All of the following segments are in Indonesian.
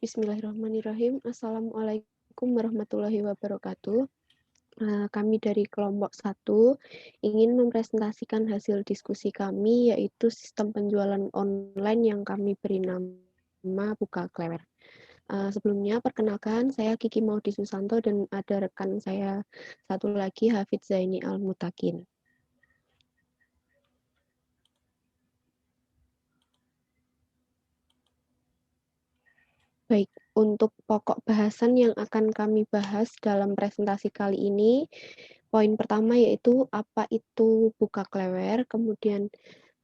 Bismillahirrahmanirrahim. Assalamualaikum warahmatullahi wabarakatuh. Kami dari kelompok 1 ingin mempresentasikan hasil diskusi kami, yaitu sistem penjualan online yang kami beri nama Buka Klewer. Sebelumnya perkenalkan, saya Kiki Maudi Susanto dan ada rekan saya satu lagi, Hafidz Zaini Al-Mutakin. Baik, untuk pokok bahasan yang akan kami bahas dalam presentasi kali ini, poin pertama yaitu apa itu Buka Klewer, kemudian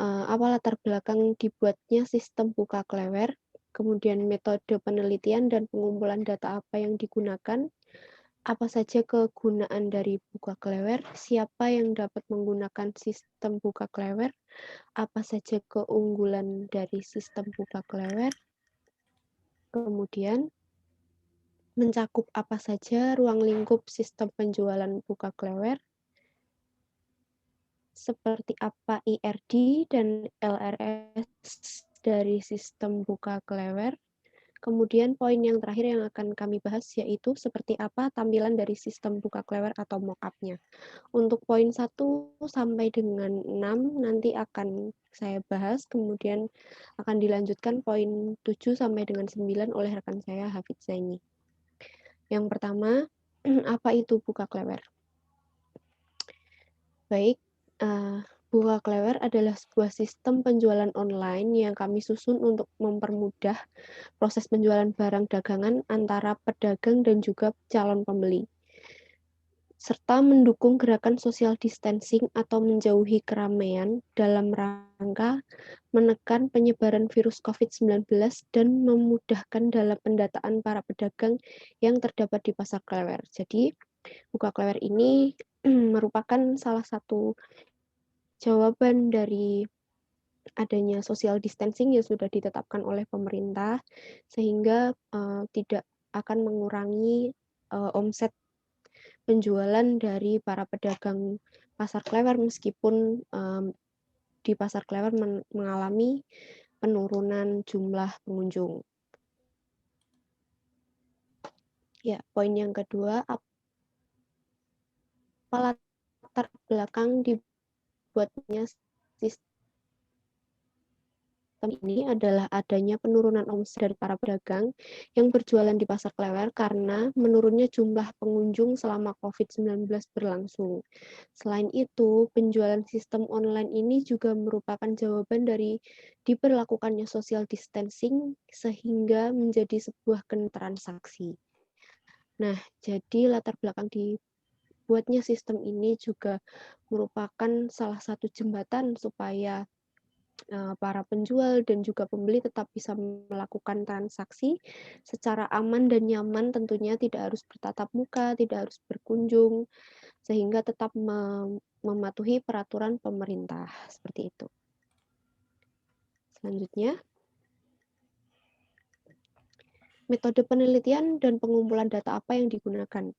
apa latar belakang dibuatnya sistem Buka Klewer, kemudian metode penelitian dan pengumpulan data apa yang digunakan, apa saja kegunaan dari Buka Klewer, siapa yang dapat menggunakan sistem Buka Klewer, apa saja keunggulan dari sistem Buka Klewer, kemudian mencakup apa saja ruang lingkup sistem penjualan Buka Klewer, seperti apa IRD dan LRS dari sistem Buka Klewer. Kemudian poin yang terakhir yang akan kami bahas yaitu seperti apa tampilan dari sistem Buka Klewer atau mock-up-nya. Untuk poin 1 sampai dengan 6 nanti akan saya bahas, kemudian akan dilanjutkan poin 7 sampai dengan 9 oleh rekan saya Hafidz Zaini. Yang pertama, apa itu Buka Klewer? Baik, Buka Klewer adalah sebuah sistem penjualan online yang kami susun untuk mempermudah proses penjualan barang dagangan antara pedagang dan juga calon pembeli, serta mendukung gerakan social distancing atau menjauhi keramaian dalam rangka menekan penyebaran virus COVID-19 dan memudahkan dalam pendataan para pedagang yang terdapat di pasar Klewer. Jadi, Buka Klewer ini merupakan salah satu jawaban dari adanya social distancing yang sudah ditetapkan oleh pemerintah, sehingga tidak akan mengurangi omset penjualan dari para pedagang pasar Klewer meskipun di pasar Klewer mengalami penurunan jumlah pengunjung. Ya, poin yang kedua, apa latar belakang dibuatnya sistem ini adalah adanya penurunan omset dari para pedagang yang berjualan di pasar Klewer karena menurunnya jumlah pengunjung selama COVID-19 berlangsung. Selain itu, penjualan sistem online ini juga merupakan jawaban dari diberlakukannya social distancing sehingga menjadi sebuah transaksi. Nah, jadi latar belakang dibuatnya sistem ini juga merupakan salah satu jembatan supaya para penjual dan juga pembeli tetap bisa melakukan transaksi secara aman dan nyaman, tentunya tidak harus bertatap muka, tidak harus berkunjung, sehingga tetap mematuhi peraturan pemerintah, seperti itu. Selanjutnya, metode penelitian dan pengumpulan data apa yang digunakan.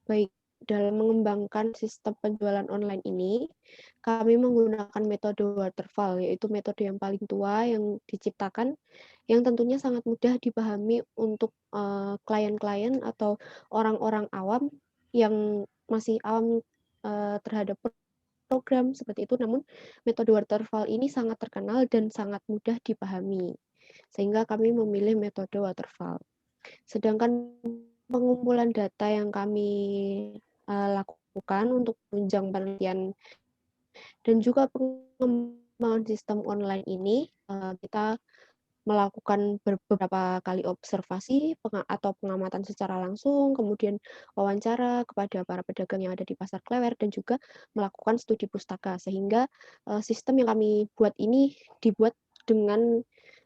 Baik, dalam mengembangkan sistem penjualan online ini, kami menggunakan metode waterfall, yaitu metode yang paling tua yang diciptakan, yang tentunya sangat mudah dipahami untuk klien-klien atau orang-orang awam yang masih awam terhadap program seperti itu. Namun, metode waterfall ini sangat terkenal dan sangat mudah dipahami, sehingga kami memilih metode waterfall. Sedangkan pengumpulan data yang kami lakukan untuk menunjang penelitian dan juga pengembangan sistem online ini, kita melakukan beberapa kali observasi atau pengamatan secara langsung, kemudian wawancara kepada para pedagang yang ada di pasar Klewer, dan juga melakukan studi pustaka, sehingga sistem yang kami buat ini dibuat dengan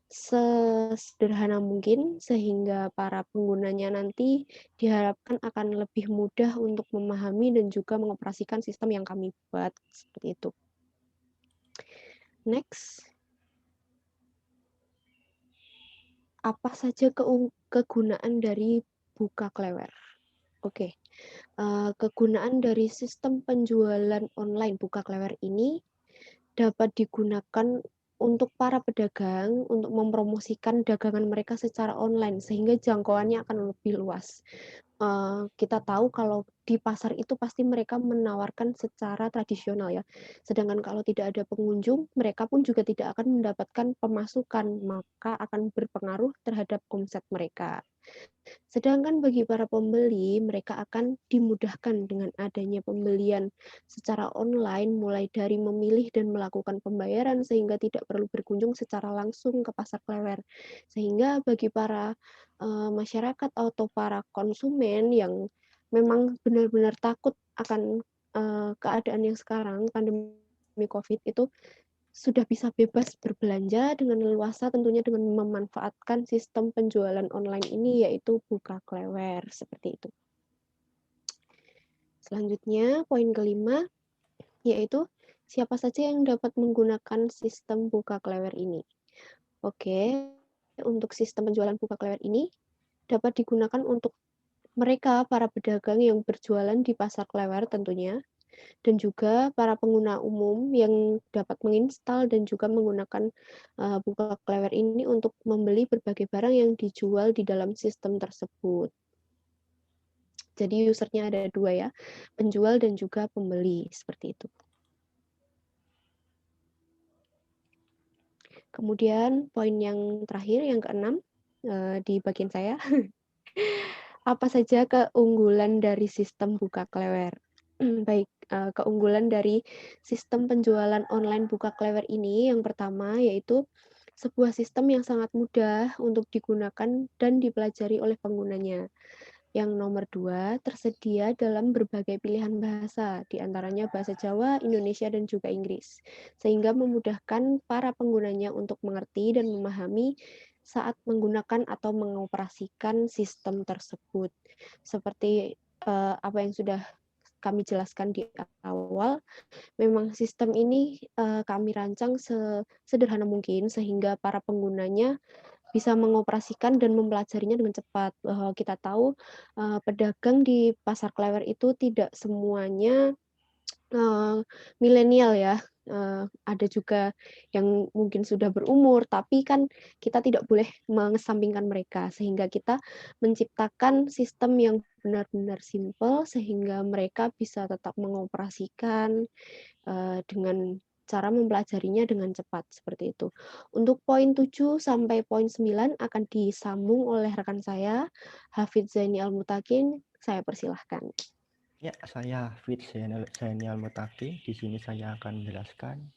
sesederhana mungkin, sehingga para penggunanya nanti diharapkan akan lebih mudah untuk memahami dan juga mengoperasikan sistem yang kami buat, seperti itu. Next. Apa saja kegunaan dari Buka Klewer? Oke, kegunaan dari sistem penjualan online Buka Klewer ini dapat digunakan untuk para pedagang untuk mempromosikan dagangan mereka secara online sehingga jangkauannya akan lebih luas. Kita tahu kalau di pasar itu pasti mereka menawarkan secara tradisional ya, sedangkan kalau tidak ada pengunjung, mereka pun juga tidak akan mendapatkan pemasukan, maka akan berpengaruh terhadap omset mereka. Sedangkan bagi para pembeli, mereka akan dimudahkan dengan adanya pembelian secara online, mulai dari memilih dan melakukan pembayaran sehingga tidak perlu berkunjung secara langsung ke pasar klewer. Sehingga bagi para masyarakat atau para konsumen yang memang benar-benar takut akan keadaan yang sekarang, pandemi COVID itu sudah bisa bebas berbelanja dengan leluasa tentunya dengan memanfaatkan sistem penjualan online ini yaitu buka klewer, seperti itu. Selanjutnya, poin kelima, yaitu siapa saja yang dapat menggunakan sistem buka klewer ini. Oke, untuk sistem penjualan buka klewer ini dapat digunakan untuk mereka, para pedagang yang berjualan di pasar klewer tentunya, dan juga para pengguna umum yang dapat menginstal dan juga menggunakan buka klewer ini untuk membeli berbagai barang yang dijual di dalam sistem tersebut. Jadi usernya ada 2 ya, penjual dan juga pembeli, seperti itu. Kemudian poin yang terakhir, yang keenam, di bagian saya, apa saja keunggulan dari sistem buka klewer? Baik, keunggulan dari sistem penjualan online buka klewer ini yang pertama yaitu sebuah sistem yang sangat mudah untuk digunakan dan dipelajari oleh penggunanya. Yang nomor 2, tersedia dalam berbagai pilihan bahasa, di antaranya bahasa Jawa, Indonesia, dan juga Inggris, sehingga memudahkan para penggunanya untuk mengerti dan memahami saat menggunakan atau mengoperasikan sistem tersebut. Seperti apa yang sudah kami jelaskan di awal, memang sistem ini kami rancang sesederhana mungkin sehingga para penggunanya bisa mengoperasikan dan mempelajarinya dengan cepat. Bahwa kita tahu, pedagang di pasar klewer itu tidak semuanya milenial ya, ada juga yang mungkin sudah berumur, tapi kan kita tidak boleh mengesampingkan mereka, sehingga kita menciptakan sistem yang benar-benar simpel, sehingga mereka bisa tetap mengoperasikan, dengan cara mempelajarinya dengan cepat, seperti itu. Untuk poin 7 sampai poin 9 akan disambung oleh rekan saya, Hafidz Zaini Al-Mutakin, saya persilahkan. Ya, saya Fitz Zainal Mutaki. Di sini saya akan menjelaskan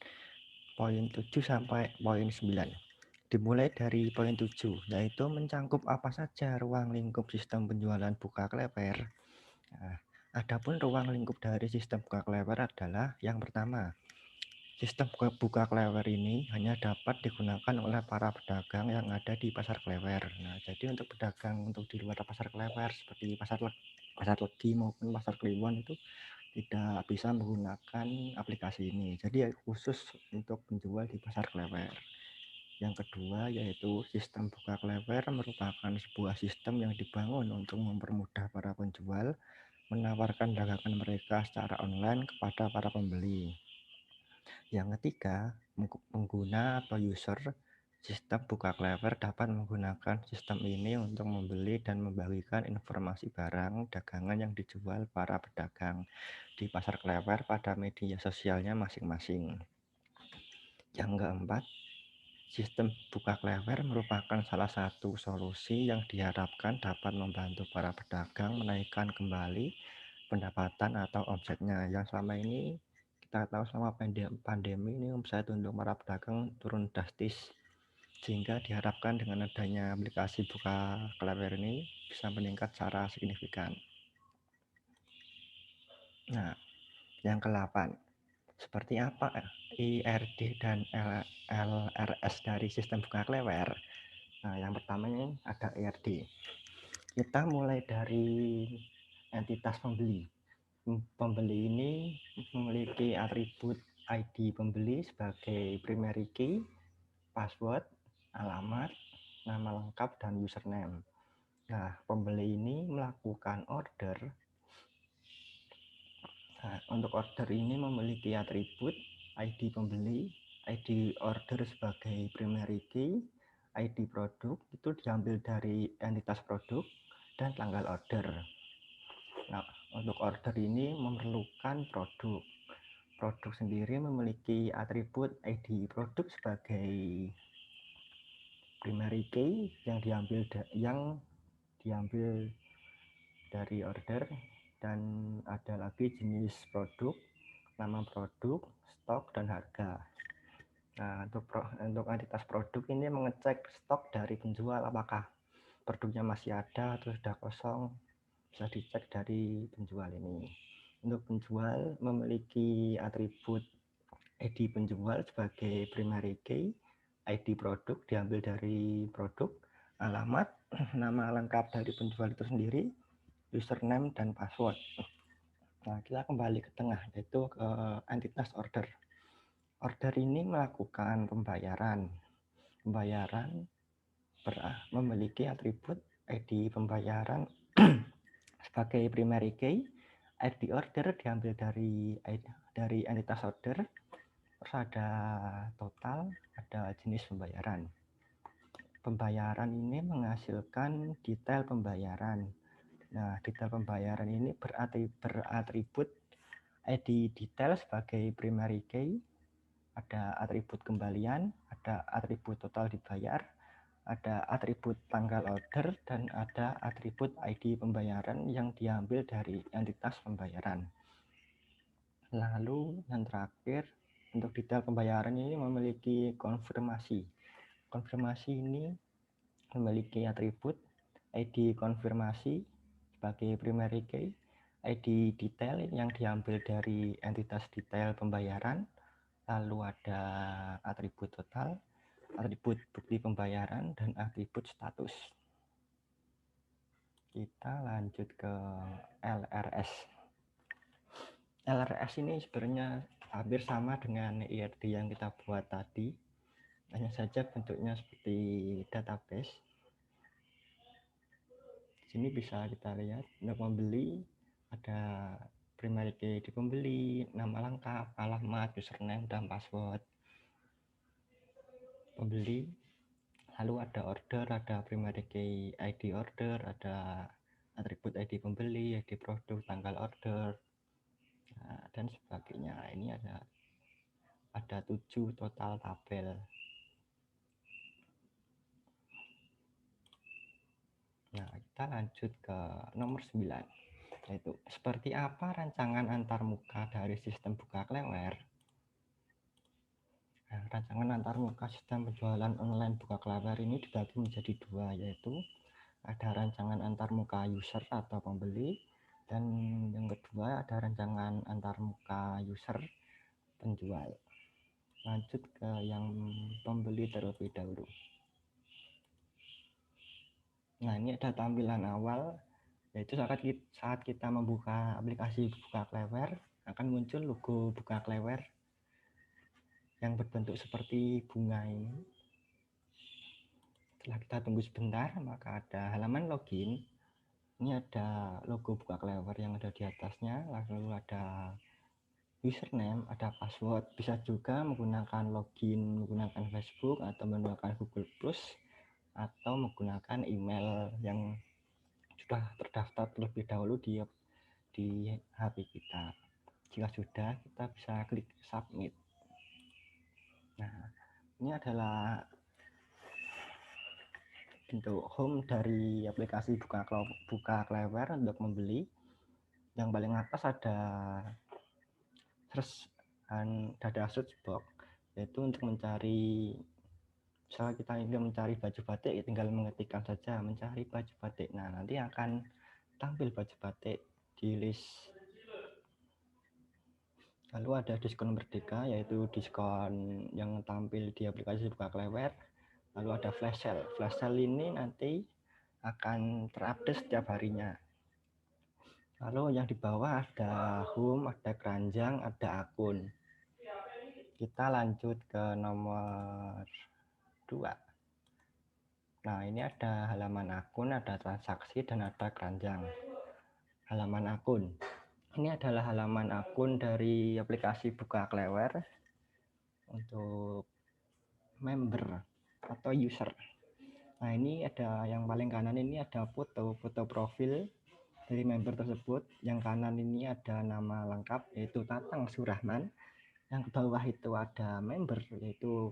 poin 7 sampai poin 9. Dimulai dari poin 7, yaitu mencangkup apa saja ruang lingkup sistem penjualan buka klewer. Nah, adapun ruang lingkup dari sistem buka klewer adalah yang pertama, sistem buka klewer ini hanya dapat digunakan oleh para pedagang yang ada di pasar klewer. Nah, jadi untuk pedagang untuk di luar pasar klewer seperti pasar Legi maupun pasar Kliwon itu tidak bisa menggunakan aplikasi ini. Jadi khusus untuk penjual di pasar klewer. Yang kedua yaitu sistem buka klewer merupakan sebuah sistem yang dibangun untuk mempermudah para penjual menawarkan dagangan mereka secara online kepada para pembeli. Yang ketiga, pengguna atau user sistem buka klewer dapat menggunakan sistem ini untuk membeli dan membagikan informasi barang dagangan yang dijual para pedagang di pasar klewer pada media sosialnya masing-masing. Yang keempat, sistem buka klewer merupakan salah satu solusi yang diharapkan dapat membantu para pedagang menaikkan kembali pendapatan atau omsetnya yang selama ini kita tahu selama pandemi ini omset untuk para pedagang turun drastis, sehingga diharapkan dengan adanya aplikasi buka klewer ini bisa meningkat secara signifikan. Nah, yang ke-8, seperti apa IRD dan LRS dari sistem buka klewer? Nah, yang pertama ini ada IRD. Kita mulai dari entitas pembeli. Pembeli ini memiliki atribut ID pembeli sebagai primary key, password, alamat, nama lengkap, dan username. Nah, pembeli ini melakukan order. Nah, untuk order ini memiliki atribut ID pembeli, ID order sebagai primary key, ID produk itu diambil dari entitas produk dan tanggal order. Nah, untuk order ini memerlukan produk. Produk sendiri memiliki atribut ID produk sebagai primary key yang diambil dari order, dan ada lagi jenis produk, nama produk, stok, dan harga. Nah, untuk entitas produk ini mengecek stok dari penjual, apakah produknya masih ada atau sudah kosong, bisa dicek dari penjual ini. Untuk penjual memiliki atribut ID penjual sebagai primary key, ID produk diambil dari produk, alamat, nama lengkap dari penjual itu sendiri, username, dan password. Nah, kita kembali ke tengah, yaitu ke entitas order. Order ini melakukan pembayaran. Pembayaran memiliki atribut ID pembayaran sebagai primary key, ID order diambil dari entitas order, terus ada total, ada jenis pembayaran. Pembayaran ini menghasilkan detail pembayaran. Nah, detail pembayaran ini beratribut ID detail sebagai primary key, ada atribut kembalian, ada atribut total dibayar, ada atribut tanggal order, dan ada atribut ID pembayaran yang diambil dari entitas pembayaran. Lalu yang terakhir, untuk detail pembayaran ini memiliki konfirmasi. Konfirmasi ini memiliki atribut ID konfirmasi sebagai primary key, ID detail yang diambil dari entitas detail pembayaran, lalu ada atribut total, atribut bukti pembayaran, dan atribut status. Kita lanjut ke LRS. LRS ini sebenarnya hampir sama dengan IRD yang kita buat tadi, hanya saja bentuknya seperti database. Di sini bisa kita lihat untuk membeli ada primary key di pembeli, nama lengkap, alamat, username, dan password pembeli. Lalu ada order, ada primary key ID order, ada atribut ID pembeli, ID produk, tanggal order, dan sebagainya. Ini ada 7 total tabel. Nah, kita lanjut ke nomor 9, yaitu seperti apa rancangan antarmuka dari sistem buka klewer. Nah, rancangan antarmuka sistem penjualan online buka klewer ini dibagi menjadi 2, yaitu ada rancangan antarmuka user atau pembeli, dan yang kedua ada rancangan antarmuka user penjual. Lanjut ke yang pembeli terlebih dahulu. Nah, ini ada tampilan awal, yaitu saat kita membuka aplikasi buka klewer akan muncul logo buka klewer yang berbentuk seperti bunga ini. Setelah kita tunggu sebentar, maka ada halaman login. Ini ada logo buka klewer yang ada di atasnya, lalu ada username, ada password. Bisa juga menggunakan login menggunakan Facebook atau menggunakan Google Plus atau menggunakan email yang sudah terdaftar terlebih dahulu di HP kita. Jika sudah, kita bisa klik submit. Nah, ini adalah bentuk home dari aplikasi buka klewer untuk membeli. Yang paling atas ada search box, yaitu untuk mencari. Misalnya kita ingin mencari baju batik, ya tinggal mengetikkan saja mencari baju batik. Nah, nanti akan tampil baju batik di list. Lalu ada diskon merdeka, yaitu diskon yang tampil di aplikasi buka klewer. Lalu ada flash sale. Flash sale ini nanti akan terupdate setiap harinya. Lalu yang di bawah ada home, ada keranjang, ada akun. Kita lanjut ke nomor 2. Nah, ini ada halaman akun, ada transaksi, dan ada keranjang. Halaman akun. Ini adalah halaman akun dari aplikasi buka klewer. untuk member atau user. Nah, ini ada yang paling kanan ini ada foto profil dari member tersebut. Yang kanan ini ada nama lengkap yaitu Tatang Surahman. Yang ke bawah itu ada member yaitu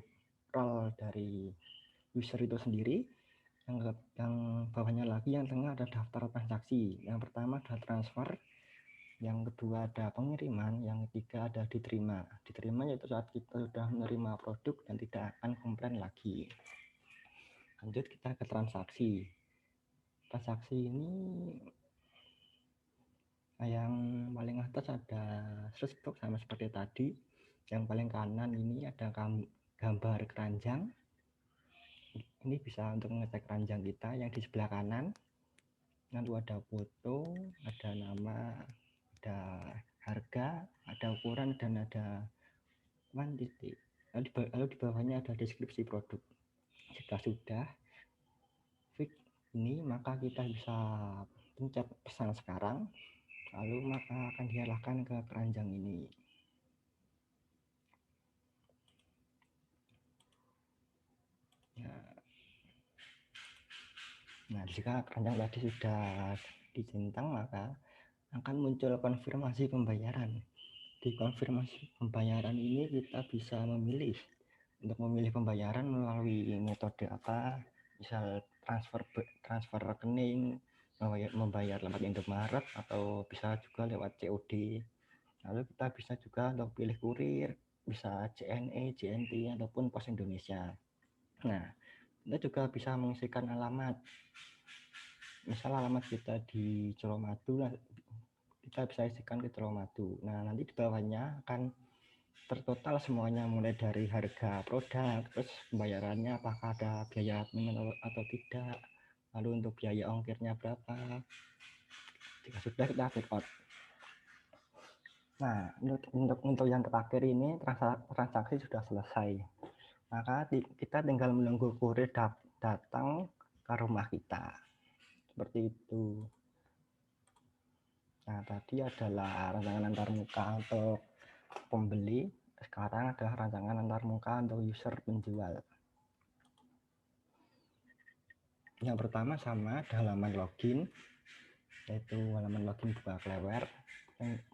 role dari user itu sendiri. Yang bawahnya lagi yang tengah ada daftar transaksi. Yang pertama ada transfer, yang kedua ada pengiriman, yang ketiga ada diterima. Diterima yaitu saat kita sudah menerima produk dan tidak akan komplain lagi. Lanjut kita ke transaksi. Transaksi ini yang paling atas ada search box sama seperti tadi. Yang paling kanan ini ada gambar keranjang. Ini bisa untuk mengecek keranjang kita. Yang di sebelah kanan lalu ada foto, ada nama, ada harga, ada ukuran, dan ada quantity. Lalu di bawahnya ada deskripsi produk. Jika sudah fix ini, maka kita bisa pencet pesan sekarang, lalu maka akan diarahkan ke keranjang ini. Nah, jika keranjang tadi sudah dicentang, maka akan muncul konfirmasi pembayaran. Di konfirmasi pembayaran ini kita bisa memilih untuk memilih pembayaran melalui metode apa, misal transfer rekening, membayar lewat Indomaret, atau bisa juga lewat COD. Lalu kita bisa juga untuk pilih kurir, bisa JNE, JNT, ataupun Pos Indonesia. Nah, kita juga bisa mengisikan alamat. Misal alamat kita di Colomadu, kita bisa isikan ke Colomadu. Nah, nanti di bawahnya akan tertotal semuanya, mulai dari harga produk, terus pembayarannya apakah ada biaya admin atau tidak, lalu untuk biaya ongkirnya berapa. Jika sudah, kita check out. Nah, untuk yang terakhir ini transaksi sudah selesai, maka kita tinggal menunggu kurir datang ke rumah kita, seperti itu. Nah, tadi adalah rancangan antarmuka untuk pembeli, sekarang adalah rancangan antarmuka untuk user penjual. Yang pertama sama ada halaman login, yaitu halaman login buka Klewer.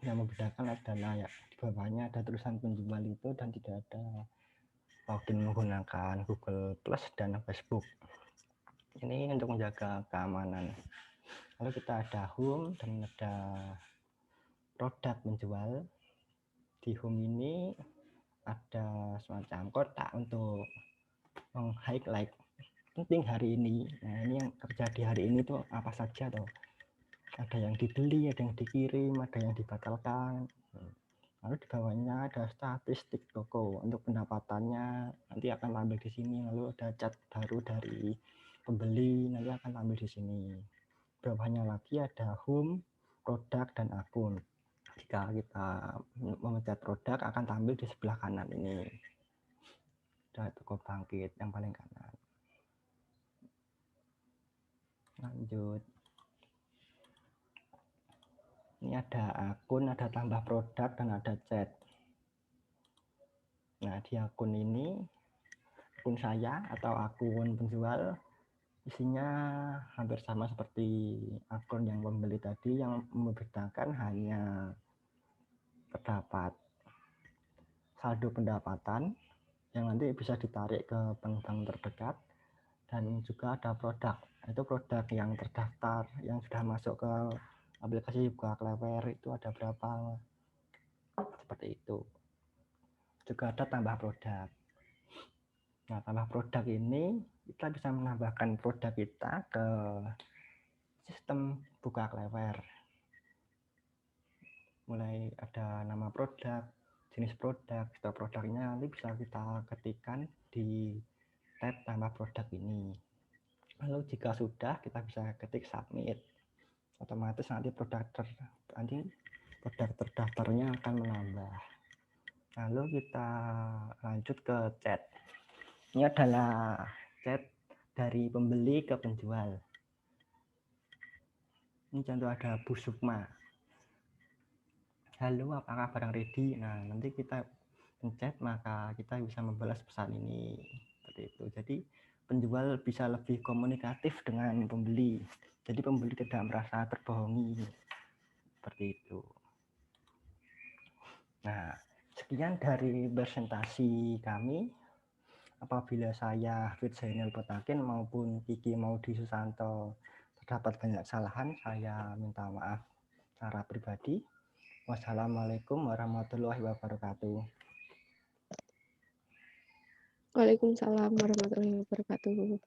Yang membedakan adalah ya, di bawahnya ada tulisan penjual itu dan tidak ada login menggunakan Google Plus dan Facebook. Ini untuk menjaga keamanan. Lalu kita ada home dan ada produk menjual. Di home ini ada semacam kotak untuk meng-highlight penting hari ini. Nah, ini yang terjadi hari ini tuh apa saja tuh. Ada yang dibeli, ada yang dikirim, ada yang dibatalkan. Lalu di bawahnya ada statistik toko untuk pendapatannya, nanti akan tampil di sini. Lalu ada cat baru dari pembeli, nanti akan tampil di sini. Di bawahnya lagi ada home, produk, dan akun. Jika kita memencet produk akan tampil di sebelah kanan ini. Ada toko bangkit yang paling kanan. Lanjut. Ini ada akun, ada tambah produk, dan ada chat. Nah, di akun ini, akun saya atau akun penjual, isinya hampir sama seperti akun yang pembeli tadi, yang membedakan hanya terdapat saldo pendapatan yang nanti bisa ditarik ke bank-bank terdekat, dan juga ada produk, itu produk yang terdaftar yang sudah masuk ke aplikasi buka Klewer itu ada berapa, seperti itu. Juga ada tambah produk. Nah, tambah produk ini kita bisa menambahkan produk kita ke sistem buka Klewer. Mulai ada nama produk, jenis produk, stok produknya nanti bisa kita ketikkan di tab tambah produk ini. Lalu jika sudah, kita bisa ketik submit. Otomatis nanti produk terdaftarnya akan menambah. Lalu kita lanjut ke chat. Ini adalah chat dari pembeli ke penjual. Ini contoh ada Bu Sukma. Halo, apakah barang ready? Nah, nanti kita pencet, maka kita bisa membalas pesan ini. Seperti itu. Jadi penjual bisa lebih komunikatif dengan pembeli. Jadi pembeli tidak merasa terbohongi. Seperti itu. Nah, sekian dari presentasi kami. Apabila saya Hafid Zainal Potakin maupun Kiki Maudi Susanto terdapat banyak kesalahan, saya minta maaf secara pribadi. Wassalamualaikum warahmatullahi wabarakatuh. Waalaikumsalam warahmatullahi wabarakatuh.